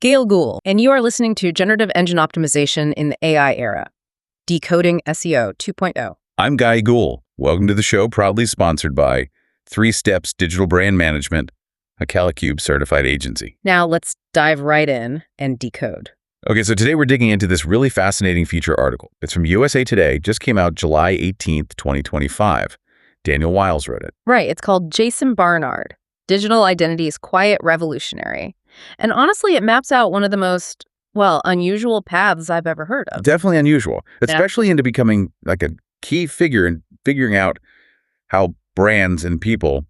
Gail Gould, and you are listening to Generative Engine Optimization in the AI Era, Decoding SEO 2.0. I'm Guy Gould. Welcome to the show, proudly sponsored by 3 Steps Digital Brand Management, a Kalicube certified agency. Now let's dive right in and decode. Okay, so today we're digging into this really fascinating feature article. It's from USA Today, just came out July 18th, 2025. Daniel Wiles wrote it. Right, it's called Jason Barnard, Digital Identity's Quiet Revolutionary. And honestly, it maps out one of the most, unusual paths I've ever heard of. Definitely unusual, especially into becoming like a key figure in figuring out how brands and people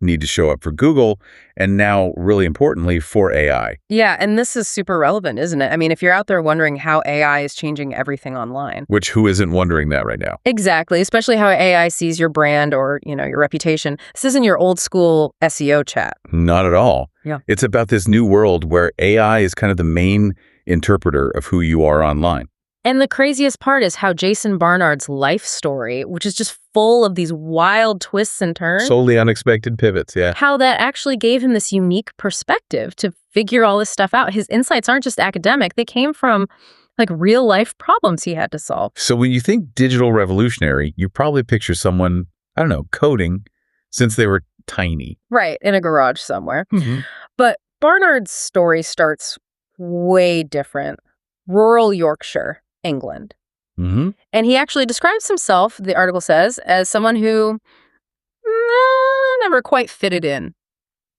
need to show up for Google, and now, really importantly, for AI. Yeah, and this is super relevant, isn't it? I mean, if you're out there wondering how AI is changing everything online. Which, who isn't wondering that right now? Exactly, especially how AI sees your brand or, your reputation. This isn't your old school SEO chat. Not at all. Yeah. It's about this new world where AI is kind of the main interpreter of who you are online. And the craziest part is how Jason Barnard's life story, which is just full of these wild twists and turns. Solely unexpected pivots, yeah. How that actually gave him this unique perspective to figure all this stuff out. His insights aren't just academic. They came from like real life problems he had to solve. So when you think digital revolutionary, you probably picture someone, I don't know, coding since they were tiny. Right, in a garage somewhere. Mm-hmm. But Barnard's story starts way different. Rural Yorkshire, England. Mm-hmm. And he actually describes himself, the article says, as someone who never quite fitted in.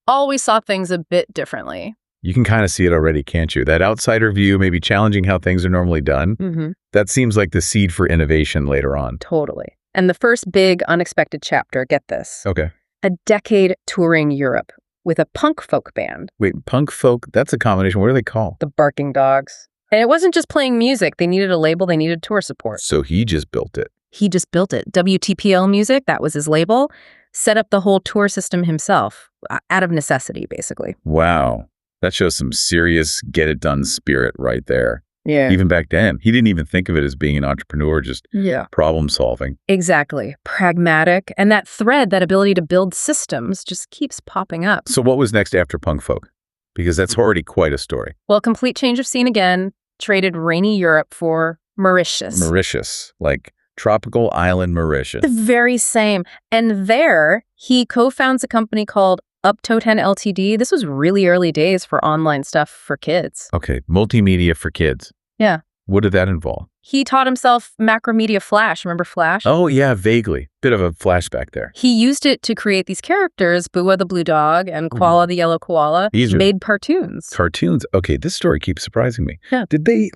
Always saw things a bit differently. You can kind of see it already, can't you? That outsider view may be challenging how things are normally done. Mm-hmm. That seems like the seed for innovation later on. Totally. And the first big unexpected chapter, get this. Okay. A decade touring Europe with a punk folk band. Wait, punk folk, that's a combination. What are they called? The Barking Dogs. And it wasn't just playing music. They needed a label. They needed tour support. So he just built it. He just built it. WTPL Music, that was his label, set up the whole tour system himself, out of necessity, basically. Wow. That shows some serious get-it-done spirit right there. Yeah. Even back then, he didn't even think of it as being an entrepreneur, just problem solving. Exactly. Pragmatic. And that thread, that ability to build systems just keeps popping up. So what was next after punk folk? Because that's already quite a story. Well, complete change of scene again. Traded rainy Europe for Mauritius. Mauritius, like tropical island Mauritius. The very same. And there, he co-founds a company called Up-To-10 Ltd. This was really early days for online stuff for kids. Okay, multimedia for kids. Yeah. What did that involve? He taught himself Macromedia Flash. Remember Flash? Oh, yeah, vaguely. Bit of a flashback there. He used it to create these characters, Boowa the blue dog and Kwala the yellow koala. These made cartoons. Cartoons? Okay, this story keeps surprising me. Yeah. Did they,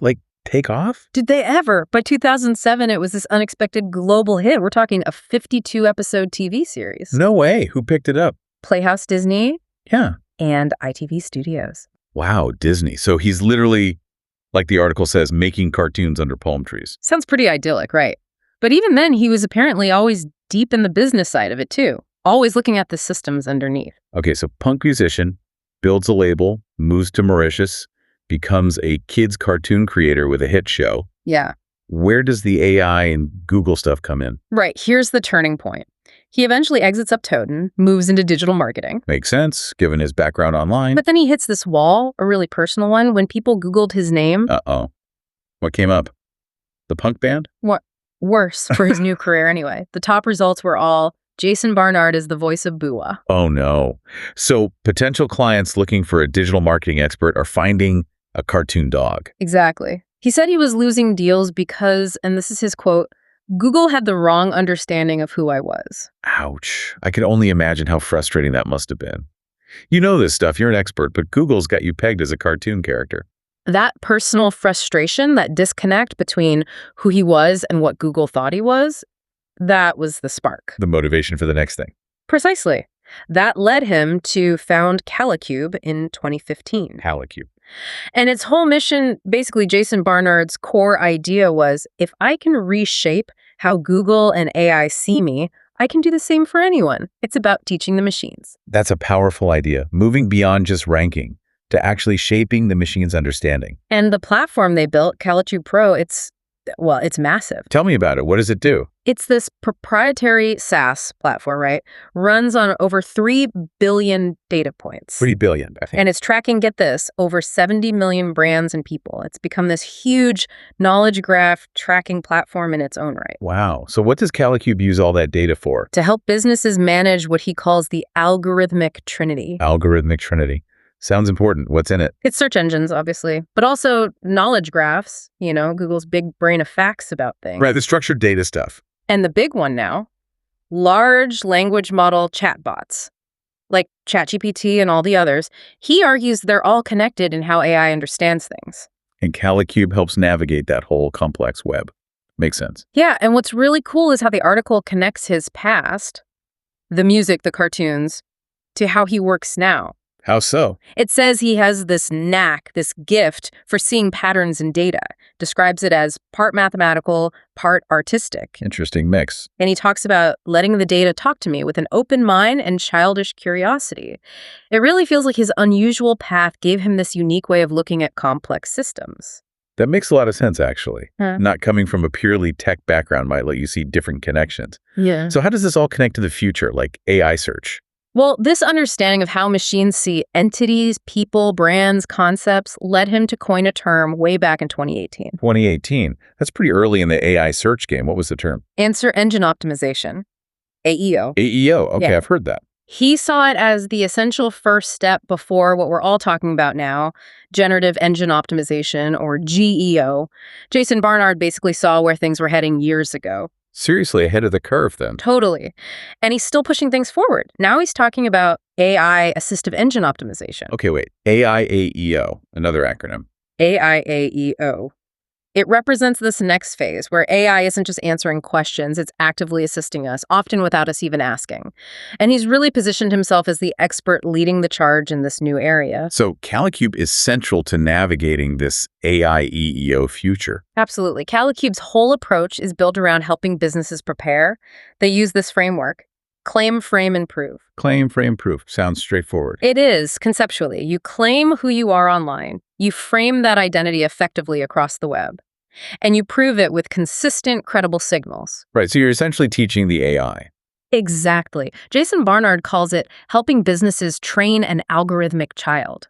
take off? Did they ever? By 2007, it was this unexpected global hit. We're talking a 52-episode TV series. No way. Who picked it up? Playhouse Disney. Yeah. And ITV Studios. Wow, Disney. So he's literally, like the article says, making cartoons under palm trees. Sounds pretty idyllic, right? But even then, he was apparently always deep in the business side of it, too. Always looking at the systems underneath. Okay, so punk musician, builds a label, moves to Mauritius, becomes a kids cartoon creator with a hit show. Yeah. Where does the AI and Google stuff come in? Right. Here's the turning point. He eventually exits Up-To-10, moves into digital marketing. Makes sense, given his background online. But then he hits this wall, a really personal one, when people Googled his name. Uh-oh. What came up? The punk band? What? Worse for his new career anyway. The top results were all, Jason Barnard is the voice of Boowa. Oh, no. So potential clients looking for a digital marketing expert are finding a cartoon dog. Exactly. He said he was losing deals because, and this is his quote, Google had the wrong understanding of who I was. Ouch. I can only imagine how frustrating that must have been. You know this stuff, you're an expert, but Google's got you pegged as a cartoon character. That personal frustration, that disconnect between who he was and what Google thought he was, that was the spark. The motivation for the next thing. Precisely. That led him to found Kalicube in 2015. Kalicube. And its whole mission, basically Jason Barnard's core idea was, if I can reshape how Google and AI see me, I can do the same for anyone. It's about teaching the machines. That's a powerful idea, moving beyond just ranking to actually shaping the machine's understanding. And the platform they built, Kalicube Pro, it's Well, it's massive. Tell me about it. What does it do? It's this proprietary SaaS platform, right? Runs on over 3 billion data points. 3 billion, I think. And it's tracking, get this, over 70 million brands and people. It's become this huge knowledge graph tracking platform in its own right. Wow. So what does Kalicube use all that data for? To help businesses manage what he calls the algorithmic trinity. Algorithmic trinity. Sounds important. What's in it? It's search engines, obviously, but also knowledge graphs, Google's big brain of facts about things. Right, the structured data stuff. And the big one now, large language model chatbots, like ChatGPT and all the others. He argues they're all connected in how AI understands things. And Kalicube helps navigate that whole complex web. Makes sense. Yeah, and what's really cool is how the article connects his past, the music, the cartoons, to how he works now. How so? It says he has this knack, this gift for seeing patterns in data, describes it as part mathematical, part artistic. Interesting mix. And he talks about letting the data talk to me with an open mind and childish curiosity. It really feels like his unusual path gave him this unique way of looking at complex systems. That makes a lot of sense, actually. Huh. Not coming from a purely tech background might let you see different connections. Yeah. So how does this all connect to the future, like AI search? Well, this understanding of how machines see entities, people, brands, concepts led him to coin a term way back in 2018. 2018. That's pretty early in the AI search game. What was the term? Answer engine optimization, AEO. AEO. Okay, Yeah. I've heard that. He saw it as the essential first step before what we're all talking about now, Generative Engine Optimization, or GEO. Jason Barnard basically saw where things were heading years ago. Seriously, ahead of the curve then. Totally. And he's still pushing things forward. Now he's talking about AI Assistive Engine Optimization. Okay, wait. AIAEO, another acronym. AIAEO. It represents this next phase where AI isn't just answering questions, it's actively assisting us, often without us even asking. And he's really positioned himself as the expert leading the charge in this new area. So Kalicube is central to navigating this AIEEO future. Absolutely. Calicube's whole approach is built around helping businesses prepare. They use this framework: claim, frame, and prove. Claim, frame, proof. Sounds straightforward. It is, conceptually. You claim who you are online. You frame that identity effectively across the web. And you prove it with consistent, credible signals. Right, so you're essentially teaching the AI. Exactly. Jason Barnard calls it helping businesses train an algorithmic child.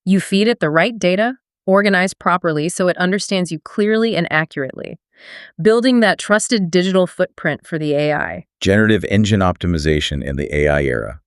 You feed it the right data, organized properly so it understands you clearly and accurately, building that trusted digital footprint for the AI. Generative Engine Optimization in the AI era.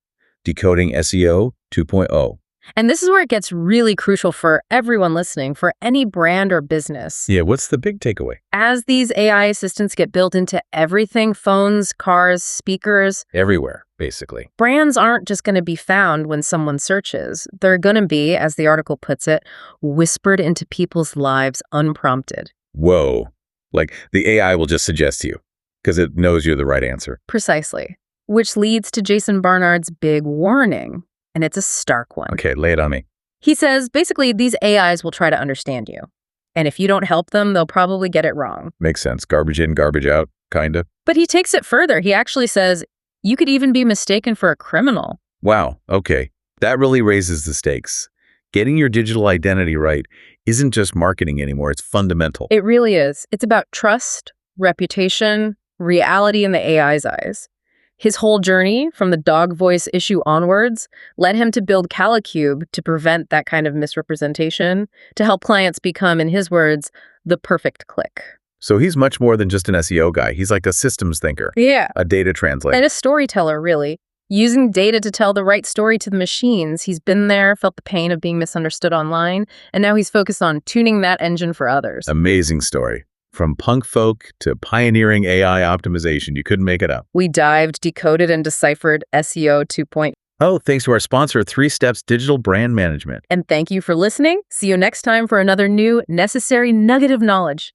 Decoding SEO 2.0. And this is where it gets really crucial for everyone listening, for any brand or business. Yeah, what's the big takeaway? As these AI assistants get built into everything, phones, cars, speakers, Everywhere, basically. brands aren't just going to be found when someone searches. They're going to be, as the article puts it, whispered into people's lives unprompted. Whoa. Like the AI will just suggest to you because it knows you're the right answer. Precisely. Which leads to Jason Barnard's big warning. And it's a stark one. Okay, lay it on me. He says, basically, these AIs will try to understand you. And if you don't help them, they'll probably get it wrong. Makes sense. Garbage in, garbage out, kinda. But he takes it further. He actually says, you could even be mistaken for a criminal. Wow, okay. That really raises the stakes. Getting your digital identity right isn't just marketing anymore, it's fundamental. It really is. It's about trust, reputation, reality in the AI's eyes. His whole journey, from the dog voice issue onwards, led him to build Kalicube to prevent that kind of misrepresentation, to help clients become, in his words, the perfect click. So he's much more than just an SEO guy. He's like a systems thinker, Yeah. a data translator. And a storyteller, really. Using data to tell the right story to the machines. He's been there, felt the pain of being misunderstood online, and now he's focused on tuning that engine for others. Amazing story. From punk folk to pioneering AI optimization, you couldn't make it up. We dived, decoded, and deciphered SEO 2.0. Oh, thanks to our sponsor, 3 Steps Digital Brand Management. And thank you for listening. See you next time for another new, necessary nugget of knowledge.